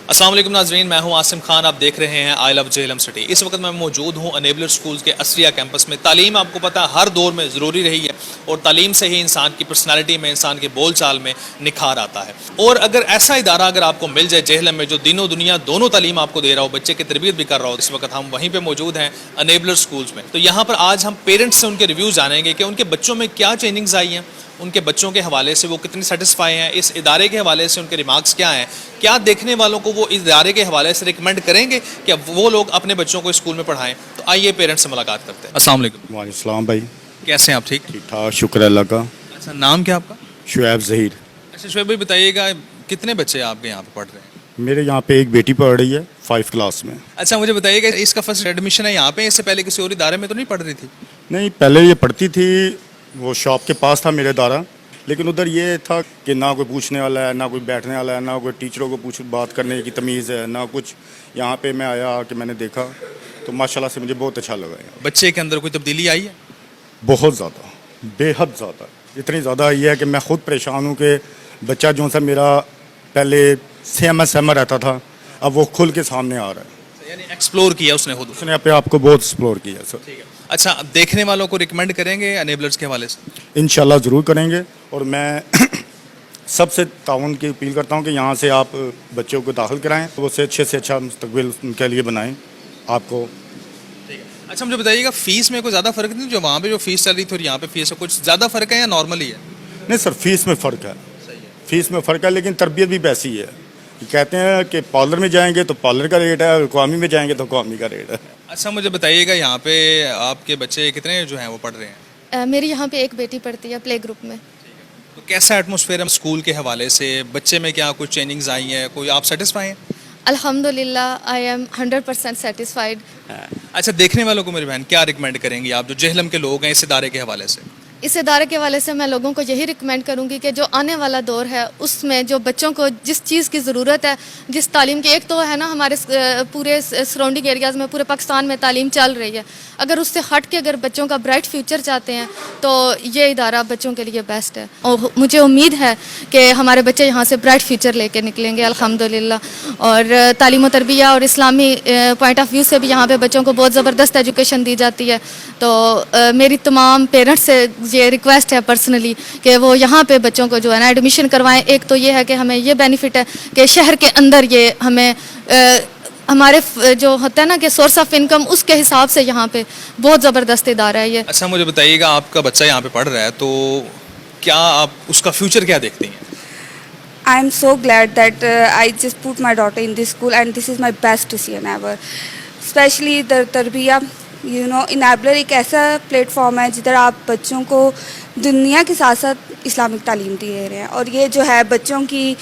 السلام علیکم ناظرین، میں ہوں عاصم خان، آپ دیکھ رہے ہیں آئی لو جہلم سٹی۔ اس وقت میں موجود ہوں انیبلر سکولز کے اسریہ کیمپس میں۔ تعلیم آپ کو پتہ ہر دور میں ضروری رہی ہے اور تعلیم سے ہی انسان کی پرسنالٹی میں، انسان کے بول چال میں نکھار آتا ہے۔ اور اگر ایسا ادارہ اگر آپ کو مل جائے جہلم میں جو دین و دنیا دونوں تعلیم آپ کو دے رہا ہو، بچے کی تربیت بھی کر رہا ہو، اس وقت ہم وہیں پہ موجود ہیں انیبلر سکولز میں۔ تو یہاں پر آج ہم پیرنٹس سے ان کے ریویو جانیں گے کہ ان کے بچوں میں کیا چینجنگز آئی ہیں، ان کے بچوں کے حوالے سے وہ کتنی سیٹسفائی ہیں، اس ادارے کے حوالے سے ان کے ریمارکس کیا ہیں، کیا دیکھنے والوں کو وہ اس ادارے کے حوالے سے ریکمینڈ کریں گے کہ وہ لوگ اپنے بچوں کو اسکول میں پڑھائیں۔ تو آئیے پیرنٹس سے ملاقات کرتے ہیں۔ السلام علیکم۔ وعلیکم السلام بھائی، کیسے ہیں آپ؟ ٹھیک ٹھیک ٹھاک، شکر اللہ کا۔ اچھا، نام کیا آپ کا؟ شعیب ظہیر۔ اچھا شعیب بھائی، بتائیے گا کتنے بچے آپ کے یہاں پہ پڑھ رہے ہیں؟ میرے یہاں پہ ایک بیٹی پڑھ رہی ہے 5 کلاس میں۔ اچھا مجھے بتائیے گا اس کا فرسٹ ایڈمیشن ہے یہاں پہ، اس سے پہلے کسی اور ادارے میں تو نہیں پڑھ رہی تھی؟ نہیں، پہلے یہ پڑھتی تھی، وہ شاپ کے پاس تھا میرے ادارہ، لیکن ادھر یہ تھا کہ نہ کوئی پوچھنے والا ہے، نہ کوئی بیٹھنے والا ہے، نہ کوئی ٹیچروں کو بات کرنے کی تمیز ہے، نہ کچھ۔ یہاں پہ میں آیا کہ میں نے دیکھا تو ماشاءاللہ سے مجھے بہت اچھا لگا۔ بچے کے اندر کوئی تبدیلی آئی ہے؟ بہت زیادہ، بے حد زیادہ، اتنی زیادہ آئی ہے کہ میں خود پریشان ہوں کہ بچہ جو سا میرا پہلے سہما رہتا تھا، اب وہ کھل کے سامنے آ رہا ہے۔ یعنی ایکسپلور کیا اس نے خود؟ اس نے اپنے آپ کو بہت ایکسپلور کیا سر۔ اچھا، دیکھنے والوں کو ریکمینڈ کریں گے انیبلرز کے حوالے سے؟ انشاءاللہ ضرور کریں گے، اور میں سب سے تعاون کی اپیل کرتا ہوں کہ یہاں سے آپ بچوں کو داخل کرائیں، وہ سے اچھا مستقبل ان کے لیے بنائیں آپ کو۔ اچھا مجھے بتائیے گا فیس میں کوئی زیادہ فرق نہیں؟ جو وہاں پہ جو فیس چل رہی تھی اور یہاں پہ فیس ہے، کچھ زیادہ فرق ہے یا نارمل ہی ہے؟ نہیں سر، فیس میں فرق ہے، فیس میں فرق ہے، لیکن تربیت بھی ویسی ہے۔ کہتے ہیں کہ پارلر میں جائیں گے تو پارلر کا ریٹ ہے، اور قوامی میں جائیں گے تو قوامی کا ریٹ ہے۔ اچھا مجھے بتائیے گا یہاں پہ آپ کے بچے کتنے جو ہیں وہ پڑھ رہے ہیں؟ میری یہاں پہ ایک بیٹی پڑھتی ہے پلے گروپ میں۔ تو کیسا ایٹماسفیئر ہے اسکول کے حوالے سے؟ بچے میں کیا کچھ چینجنگز آئی ہیں؟ کوئی آپ سیٹسفائی ہیں؟ الحمدللہ آئی ایم 100% سیٹسفائیڈ۔ اچھا، دیکھنے والوں کو میری بہن کیا ریکمینڈ کریں گی آپ جو جہلم کے لوگ ہیں اس ادارے کے حوالے سے؟ اس ادارے کے حوالے سے میں لوگوں کو یہی ریکمینڈ کروں گی کہ جو آنے والا دور ہے اس میں جو بچوں کو جس چیز کی ضرورت ہے، جس تعلیم کی، ایک تو ہے نا ہمارے پورے سراؤنڈنگ ایریاز میں، پورے پاکستان میں تعلیم چل رہی ہے، اگر اس سے ہٹ کے اگر بچوں کا برائٹ فیوچر چاہتے ہیں تو یہ ادارہ بچوں کے لیے بیسٹ ہے، اور مجھے امید ہے کہ ہمارے بچے یہاں سے برائٹ فیوچر لے کے نکلیں گے الحمدللہ۔ اور تعلیم و تربیت اور اسلامی پوائنٹ آف ویو سے بھی یہاں پہ بچوں کو بہت زبردست ایجوکیشن دی جاتی ہے۔ تو میری تمام پیرنٹس سے یہ ریکویسٹ ہے پرسنلی کہ وہ یہاں پہ بچوں کو جو ہے نا ایڈمیشن کروائیں۔ ایک تو یہ ہے کہ ہمیں یہ بینیفٹ ہے کہ شہر کے اندر یہ ہمیں ہمارے جو ہوتا ہے نا کہ سورس آف انکم، اس کے حساب سے یہاں پہ بہت زبردست ادارہ ہے یہ۔ اچھا مجھے بتائیے گا آپ کا بچہ یہاں پہ پڑھ رہا ہے تو کیا آپ اس کا فیوچر کیا دیکھتے ہیں؟ I am so glad that I just put my daughter in this school, and this is my best decision ever. Especially the Tarbiya, Enabler ایک ایسا پلیٹ فارم ہے جدھر آپ بچوں کو دنیا کے ساتھ ساتھ اسلامک تعلیم دے رہے ہیں، اور یہ جو ہے بچوں کی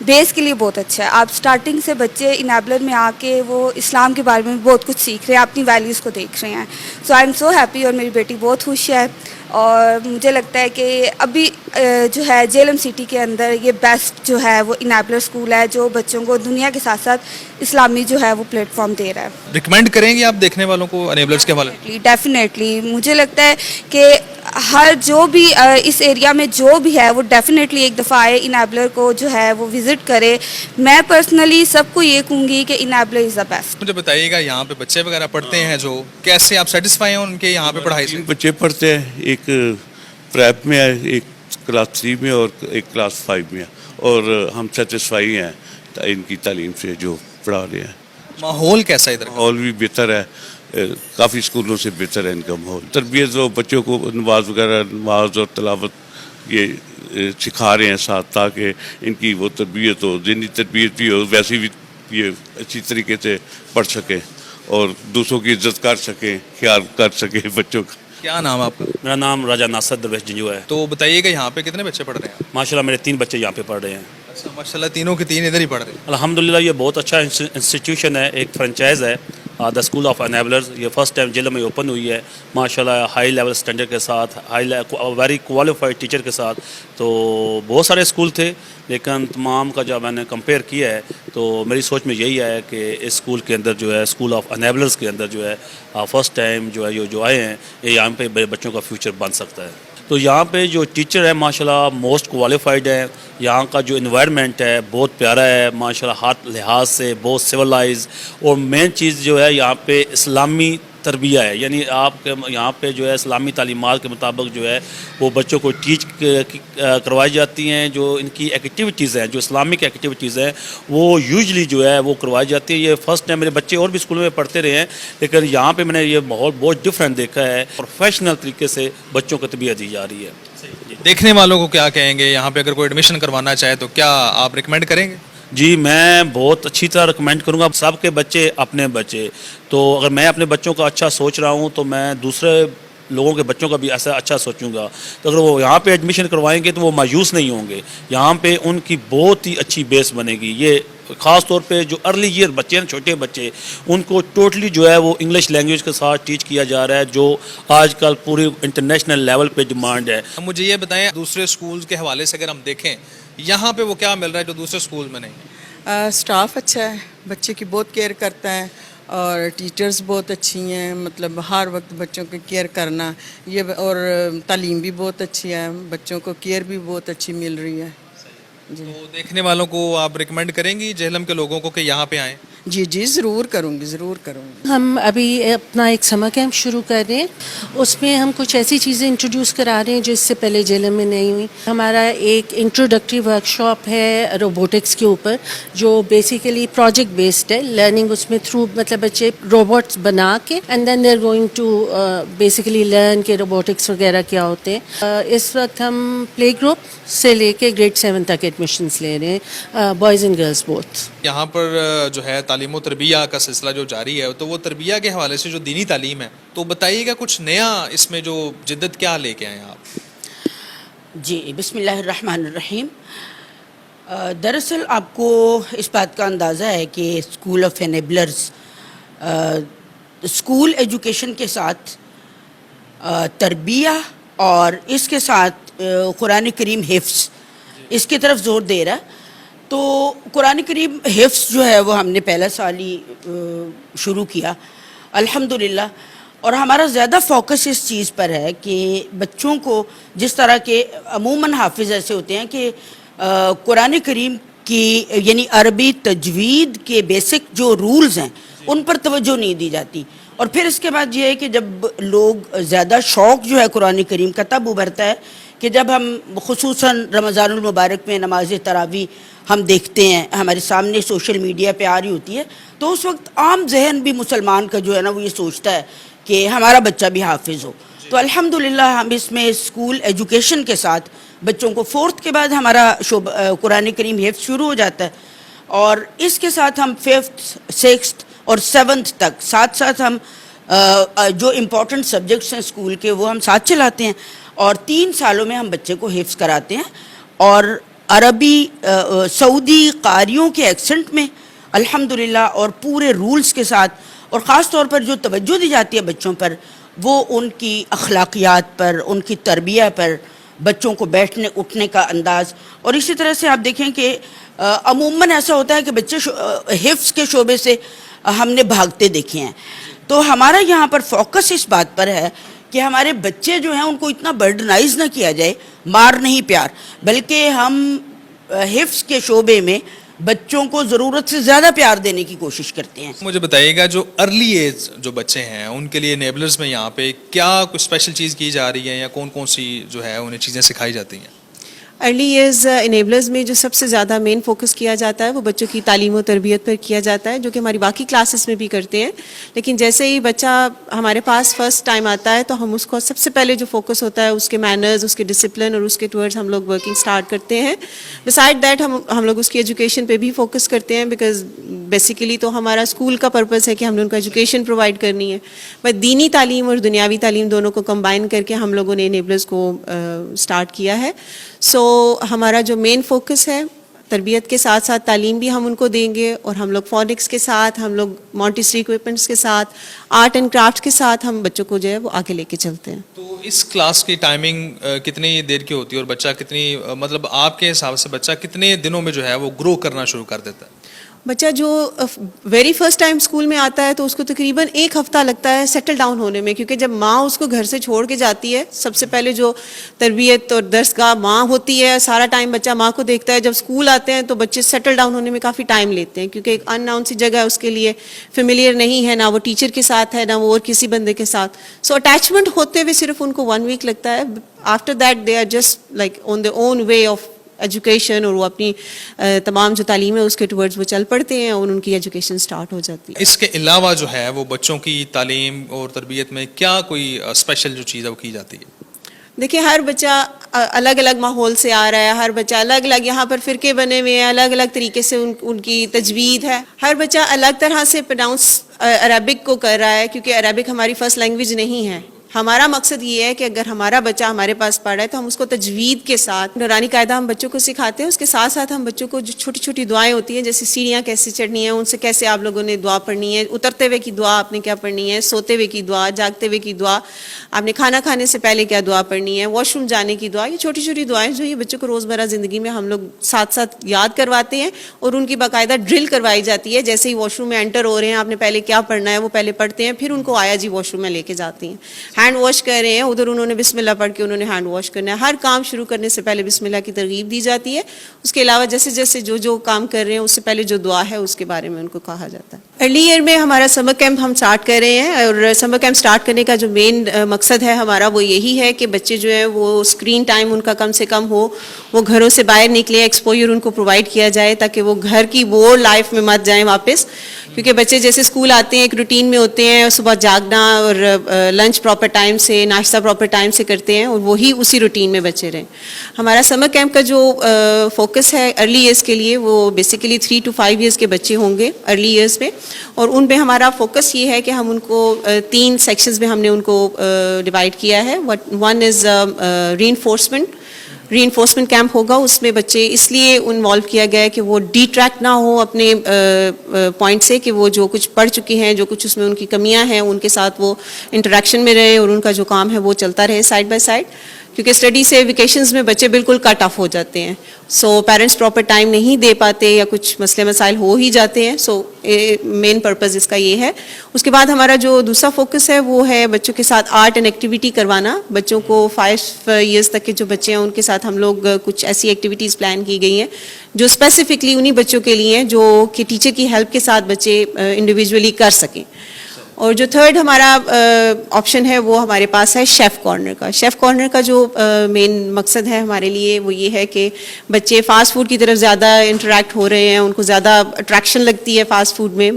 بیس کے لیے بہت اچھا ہے۔ آپ سٹارٹنگ سے بچے انیبلر میں آ کے وہ اسلام کے بارے میں بہت کچھ سیکھ رہے ہیں، اپنی ویلیوز کو دیکھ رہے ہیں۔ سو آئی ایم سو ہیپی، اور میری بیٹی بہت خوش ہے، اور مجھے لگتا ہے کہ ابھی جو ہے جہلم سٹی کے اندر یہ بیسٹ جو ہے وہ انیبلر اسکول ہے، جو بچوں کو دنیا کے ساتھ ساتھ اسلامی جو ہے وہ پلیٹ فارم دے رہا ہے۔ ریکمینڈ کریں گے آپ دیکھنے والوں کو انیبلرز کے حوالے؟ ڈیفینیٹلی مجھے لگتا ہے کہ ہر جو بھی اس ایریا میں جو بھی ہے وہ ڈیفینیٹلی ایک دفعہ آئے، انیبلر کو جو ہے وہ وزٹ کرے۔ میں پرسنلی سب کو یہ کہوں گی کہ انیبلر از دا بیسٹ۔ مجھے بتائیے گا یہاں پہ بچے وغیرہ پڑھتے ہیں جو، کیسے آپ سیٹسفائی ہیں ان کے یہاں پہ پڑھائی سے؟ بچے پڑھتے ہیں، ایک پریپ میں ہے، ایک کلاس 3 میں اور ایک کلاس 5 میں ہے، اور ہم سیٹسفائی ہیں ان کی تعلیم سے جو پڑھا رہے ہیں۔ ماحول کیسا ہے ادھر کا؟ ماحول بھی بہتر ہے، کافی اسکولوں سے بہتر ہے ان کا ماحول۔ تربیت وہ بچوں کو نماز وغیرہ، نماز اور تلاوت یہ سکھا رہے ہیں ساتھ، تاکہ ان کی وہ تربیت ہو، ذہنی تربیت بھی ہو، ویسی بھی یہ اچھی طریقے سے پڑھ سکیں اور دوسروں کی عزت کر سکیں، خیال کر سکیں بچوں کا۔ کیا نام آپ کا؟ میرا نام راجہ ناصر درویش جنجو ہے۔ تو بتائیے گا یہاں پہ کتنے بچے پڑھ رہے ہیں؟ ماشاءاللہ میرے 3 بچے یہاں پہ پڑھ رہے ہیں۔ اچھا ماشاءاللہ، تینوں کے تین ادھر ہی پڑھ رہے ہیں۔ الحمدللہ یہ بہت اچھا انسٹیٹیوشن ہے، ایک فرنچائز ہے دا اسکول آف انیبلرز۔ یہ فرسٹ ٹائم جہلم میں اوپن ہوئی ہے، ماشاءاللہ ہائی لیول اسٹینڈرڈ کے ساتھ، ویری کوالیفائڈ ٹیچر کے ساتھ۔ تو بہت سارے اسکول تھے، لیکن تمام کا جب میں نے کمپیئر کیا ہے تو میری سوچ میں یہی ہے کہ اس اسکول کے اندر جو ہے، اسکول آف انیبلرز کے اندر جو ہے فرسٹ ٹائم جو ہے جو آئے ہیں، یہ یہاں پہ بچوں کا فیوچر بن سکتا ہے۔ تو یہاں پہ جو ٹیچر ہے ماشاءاللہ موسٹ کوالیفائڈ ہے. یہاں کا جو انوائرمنٹ ہے بہت پیارا ہے ماشاءاللہ، ہر لحاظ سے بہت سویلائز. اور مین چیز جو ہے یہاں پہ اسلامی تربیہ ہے، یعنی آپ کے یہاں پہ جو ہے اسلامی تعلیمات کے مطابق جو ہے وہ بچوں کو ٹیچ کروائی جاتی ہیں. جو ان کی ایکٹیویٹیز ہیں، جو اسلامک ایکٹیویٹیز ہیں، وہ یوزلی جو ہے وہ کروائی جاتی ہے. یہ فرسٹ ٹائم، میرے بچے اور بھی اسکولوں میں پڑھتے رہے ہیں لیکن یہاں پہ میں نے یہ ماحول بہت ڈفرینٹ دیکھا ہے. پروفیشنل طریقے سے بچوں کو تربیت دی جا رہی ہے. دیکھنے والوں کو کیا کہیں گے یہاں پہ اگر کوئی ایڈمیشن کروانا چاہے تو کیا آپ ریکمینڈ کریں گے؟ جی میں بہت اچھی طرح ریکمینڈ کروں گا. سب کے بچے اپنے بچے، تو اگر میں اپنے بچوں کا اچھا سوچ رہا ہوں تو میں دوسرے لوگوں کے بچوں کا بھی ایسا اچھا سوچوں گا. تو اگر وہ یہاں پہ ایڈمیشن کروائیں گے تو وہ مایوس نہیں ہوں گے. یہاں پہ ان کی بہت ہی اچھی بیس بنے گی. یہ خاص طور پہ جو ارلی ایئر بچے ہیں، چھوٹے بچے، ان کو ٹوٹلی جو ہے وہ انگلش لینگویج کے ساتھ ٹیچ کیا جا رہا ہے، جو آج کل پوری انٹرنیشنل لیول پہ ڈیمانڈ ہے. مجھے یہ بتائیں دوسرے اسکولز کے حوالے سے اگر ہم دیکھیں یہاں پہ وہ کیا مل رہا ہے جو دوسرے اسکول میں نہیں ہے؟ اسٹاف اچھا ہے، بچے کی بہت کیئر کرتا ہے، اور ٹیچرز بہت اچھی ہیں، مطلب ہر وقت بچوں کی کیئر کرنا یہ، اور تعلیم بھی بہت اچھی ہے، بچوں کو کیئر بھی بہت اچھی مل رہی ہے. تو دیکھنے والوں کو آپ ریکمینڈ کریں گی جہلم کے لوگوں کو کہ یہاں پہ آئیں؟ جی جی ضرور کروں گی، ضرور کروں گی. ہم ابھی اپنا ایک سمر کیمپ شروع کر رہے ہیں. اس میں ہم کچھ ایسی چیزیں انٹروڈیوس کرا رہے ہیں جو اس سے پہلے جہلم میں نہیں ہوئی. ہمارا ایک انٹروڈکٹری ورک شاپ ہے روبوٹکس کے اوپر، جو بیسیکلی پروجیکٹ بیسڈ ہے. لرننگ اس میں تھرو مطلب بچے روبوٹس بنا کے and then they are going to basically learn کے روبوٹکس وغیرہ کیا ہوتے ہیں. اس وقت ہم پلے گروپ سے لے کے گریڈ 7 تک ایڈمیشنس لے رہے ہیں، بوائز اینڈ گرلس بوتھ. یہاں پر جو ہے تعلیم و تربیہ کا سلسلہ جو جاری ہے، تو وہ تربیہ کے حوالے سے جو دینی تعلیم ہے تو بتائیے گا کچھ نیا اس میں جو جدت کیا لے کے آئے ہیں آپ؟ جی بسم اللہ الرحمن الرحیم. دراصل آپ کو اس بات کا اندازہ ہے کہ school of enablers school education کے ساتھ تربیہ اور اس کے ساتھ قرآن کریم حفظ اس کی طرف زور دے رہا ہے. تو قرآن کریم حفظ جو ہے وہ ہم نے پہلا سال ہی شروع کیا الحمدللہ، اور ہمارا زیادہ فوکس اس چیز پر ہے کہ بچوں کو جس طرح کے عموماً حافظ ایسے ہوتے ہیں کہ قرآن کریم کی یعنی عربی تجوید کے بیسک جو رولز ہیں ان پر توجہ نہیں دی جاتی. اور پھر اس کے بعد یہ ہے کہ جب لوگ زیادہ شوق جو ہے قرآن کریم کا تب ابھرتا ہے کہ جب ہم خصوصاً رمضان المبارک میں نماز تراویح ہم دیکھتے ہیں، ہمارے سامنے سوشل میڈیا پہ آ رہی ہوتی ہے، تو اس وقت عام ذہن بھی مسلمان کا جو ہے نا وہ یہ سوچتا ہے کہ ہمارا بچہ بھی حافظ ہو. تو الحمدللہ ہم اس میں اسکول ایجوکیشن کے ساتھ بچوں کو 4th کے بعد ہمارا قرآن کریم حفظ شروع ہو جاتا ہے، اور اس کے ساتھ ہم 5th 6th اور 7th تک ساتھ ساتھ ہم جو امپورٹنٹ سبجیکٹس ہیں اسکول کے وہ ہم ساتھ چلاتے ہیں، اور 3 سالوں میں ہم بچے کو حفظ کراتے ہیں. اور عربی سعودی قاریوں کے ایکسنٹ میں الحمدللہ اور پورے رولز کے ساتھ، اور خاص طور پر جو توجہ دی جاتی ہے بچوں پر وہ ان کی اخلاقیات پر، ان کی تربیہ پر، بچوں کو بیٹھنے اٹھنے کا انداز. اور اسی طرح سے آپ دیکھیں کہ عموماً ایسا ہوتا ہے کہ بچے حفظ کے شعبے سے ہم نے بھاگتے دیکھے ہیں. تو ہمارا یہاں پر فوکس اس بات پر ہے کہ ہمارے بچے جو ہیں ان کو اتنا برڈنائز نہ کیا جائے، مار نہیں پیار، بلکہ ہم حفظ کے شعبے میں بچوں کو ضرورت سے زیادہ پیار دینے کی کوشش کرتے ہیں. مجھے بتائیے گا جو ارلی ایج جو بچے ہیں ان کے لیے انیبلرز میں یہاں پہ کیا کچھ اسپیشل چیز کی جا رہی ہے، یا کون کون سی جو ہے انہیں چیزیں سکھائی جاتی ہیں؟ ارلی ایئرز انیبلرز میں جو سب سے زیادہ مین فوکس کیا جاتا ہے وہ بچوں کی تعلیم و تربیت پر کیا جاتا ہے، جو کہ ہماری باقی کلاسز میں بھی کرتے ہیں. لیکن جیسے ہی بچہ ہمارے پاس فرسٹ ٹائم آتا ہے تو ہم اس کو سب سے پہلے جو فوکس ہوتا ہے اس کے مینرز، اس کے ڈسپلن اور اس کے ٹورڈز ہم لوگ ورکنگ سٹارٹ کرتے ہیں. بسائڈ دیٹ ہم لوگ اس کی ایجوکیشن پہ بھی فوکس کرتے ہیں، بیکاز بیسیکلی تو ہمارا اسکول کا پرپز ہے کہ ہم نے ان کو ایجوکیشن پرووائڈ کرنی ہے، بٹ دینی تعلیم اور دنیاوی تعلیم دونوں کو کمبائن کر کے ہم لوگوں نے انیبلرز کو سٹارٹ کیا ہے. سو ہمارا جو مین فوکس ہے تربیت کے ساتھ ساتھ تعلیم بھی ہم ان کو دیں گے، اور ہم لوگ فونکس کے ساتھ، ہم لوگ مونٹیسری اکوپمنٹس کے ساتھ، آرٹ اینڈ کرافٹ کے ساتھ ہم بچوں کو جو ہے وہ آگے لے کے چلتے ہیں. تو اس کلاس کی ٹائمنگ کتنی دیر کی ہوتی ہے اور بچہ کتنی مطلب آپ کے حساب سے بچہ کتنے دنوں میں جو ہے وہ گرو کرنا شروع کر دیتا ہے؟ بچہ جو ویری فرسٹ ٹائم اسکول میں آتا ہے تو اس کو تقریباً 1 ہفتہ لگتا ہے سیٹل ڈاؤن ہونے میں، کیونکہ جب ماں اس کو گھر سے چھوڑ کے جاتی ہے، سب سے پہلے جو تربیت اور درس گاہ ماں ہوتی ہے، سارا ٹائم بچہ ماں کو دیکھتا ہے. جب اسکول آتے ہیں تو بچے سیٹل ڈاؤن ہونے میں کافی ٹائم لیتے ہیں، کیونکہ ایک ان ناؤن سی جگہ ہے اس کے لیے، فیملیئر نہیں ہے، نہ وہ ٹیچر کے ساتھ ہے نہ وہ اور کسی بندے کے ساتھ. سو اٹیچمنٹ ہوتے ہوئے صرف ان کو 1 ویک لگتا ہے. After that they are just like on their own way of education, اور وہ اپنی تمام جو تعلیم ہے اس کے ٹورڈز وہ چل پڑتے ہیں اور ان کی ایجوکیشن سٹارٹ ہو جاتی ہے. اس کے علاوہ جو ہے وہ بچوں کی تعلیم اور تربیت میں کیا کوئی اسپیشل جو چیز ہے وہ کی جاتی ہے؟ دیکھیں، ہر بچہ الگ الگ ماحول سے آ رہا ہے، ہر بچہ الگ الگ، یہاں پر فرقے بنے ہوئے ہیں، الگ الگ طریقے سے ان کی تجوید ہے. ہر بچہ الگ طرح سے پروناؤنس عربک کو کر رہا ہے، کیونکہ عربک ہماری فرسٹ لینگویج نہیں ہے. ہمارا مقصد یہ ہے کہ اگر ہمارا بچہ ہمارے پاس پڑھ رہا ہے تو ہم اس کو تجوید کے ساتھ نورانی قاعدہ ہم بچوں کو سکھاتے ہیں. اس کے ساتھ ساتھ ہم بچوں کو جو چھوٹی چھوٹی دعائیں ہوتی ہیں، جیسے سیڑھیاں کیسے چڑھنی ہیں، ان سے کیسے آپ لوگوں نے دعا پڑھنی ہے، اترتے ہوئے کی دعا آپ نے کیا پڑھنی ہے، سوتے ہوئے کی دعا، جاگتے ہوئے کی دعا، آپ نے کھانا کھانے سے پہلے کیا دعا پڑھنی ہے، واش روم جانے کی دعا. یہ چھوٹی چھوٹی دعائیں جو یہ بچوں کو روزمرہ زندگی میں ہم لوگ ساتھ ساتھ یاد کرواتے ہیں اور ان کی باقاعدہ ڈرل کروائی جاتی ہے. جیسے ہی واش روم میں انٹر ہو رہے ہیں، آپ نے پہلے کیا پڑھنا ہے وہ پہلے پڑھتے ہیں، پھر ان کو آیا جی واش روم میں لے کے جاتے ہیں. ہینڈ واش کر رہے ہیں، ادھر انہوں نے بسم اللہ پڑھ کے انہوں نے ہینڈ واش کرنا ہے. ہر کام شروع کرنے سے پہلے بسم اللہ کی ترغیب دی جاتی ہے. اس کے علاوہ جیسے جیسے جو کام کر رہے ہیں اس سے پہلے جو دعا ہے اس کے بارے میں ان کو کہا جاتا ہے. ارلی ایئر میں ہمارا سمر کیمپ ہم سٹارٹ کر رہے ہیں، اور سمر کیمپ سٹارٹ کرنے کا جو مین مقصد ہے ہمارا وہ یہی ہے کہ بچے جو ہیں وہ اسکرین ٹائم ان کا کم سے کم ہو، وہ گھروں سے باہر نکلے، ایکسپوجر ان کو پرووائڈ کیا جائے تاکہ وہ گھر کی وہ لائف میں مت جائیں واپس. کیونکہ بچے جیسے اسکول آتے ہیں ایک روٹین میں ہوتے ہیں، صبح جاگنا اور لنچ پراپر ٹائم سے، ناشتہ پراپر ٹائم سے کرتے ہیں، اور وہی اسی روٹین میں بچے رہیں. ہمارا سمر کیمپ کا جو فوکس ہے ارلی ایئرس کے لیے وہ بیسیکلی 3 to 5 ایئرس کے بچے ہوں گے ارلی ایئرس میں، اور ان پہ ہمارا فوکس یہ ہے کہ ہم ان کو 3 سیکشنز میں ہم نے ان کو ڈیوائڈ کیا ہے. One is reinforcement camp ہوگا. اس میں بچے اس لیے انوالو کیا گیا ہے کہ وہ ڈی ٹریکٹ نہ ہو اپنے پوائنٹ سے، کہ وہ جو کچھ پڑھ چکے ہیں، جو کچھ اس میں ان کی کمیاں ہیں، ان کے ساتھ وہ انٹریکشن میں رہے اور ان کا جو کام ہے وہ چلتا رہے سائڈ بائی سائڈ. کیونکہ اسٹڈی سے ویکیشنز میں بچے بالکل کٹ آف ہو جاتے ہیں، سو پیرنٹس پراپر ٹائم نہیں دے پاتے یا کچھ مسئلے مسائل ہو ہی جاتے ہیں. سو مین پرپز اس کا یہ ہے. اس کے بعد ہمارا جو دوسرا فوکس ہے وہ ہے بچوں کے ساتھ آرٹ اینڈ ایکٹیویٹی کروانا. بچوں کو 5 ایئرس تک کے جو بچے ہیں ان کے ساتھ ہم لوگ کچھ ایسی ایکٹیویٹیز پلان کی گئی ہیں جو اسپیسیفکلی انہی بچوں کے لیے ہیں جو کہ ٹیچر کی ہیلپ کے ساتھ بچے انڈیویجولی کر سکیں. اور جو تھرڈ ہمارا آپشن ہے وہ ہمارے پاس ہے شیف کارنر کا. شیف کارنر کا جو مین مقصد ہے ہمارے لیے وہ یہ ہے کہ بچے فاسٹ فوڈ کی طرف زیادہ انٹریکٹ ہو رہے ہیں، ان کو زیادہ اٹریکشن لگتی ہے فاسٹ فوڈ میں،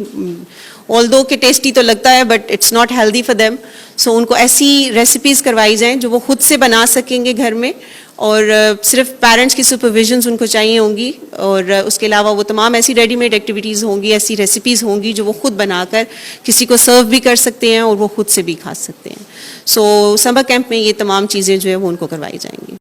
آلدو کہ ٹیسٹی تو لگتا ہے but it's not healthy for them. So ان کو ایسی ریسیپیز کروائی جائیں جو وہ خود سے بنا سکیں گے گھر میں، اور صرف پیرنٹس کی سپرویژنز ان کو چاہیے ہوں گی. اور اس کے علاوہ وہ تمام ایسی ریڈی میڈ ایکٹیویٹیز ہوں گی، ایسی ریسیپیز ہوں گی جو وہ خود بنا کر کسی کو سرو بھی کر سکتے ہیں اور وہ خود سے بھی کھا سکتے ہیں. سو سمر کیمپ میں یہ تمام چیزیں جو ہے وہ ان کو کروائی جائیں گی.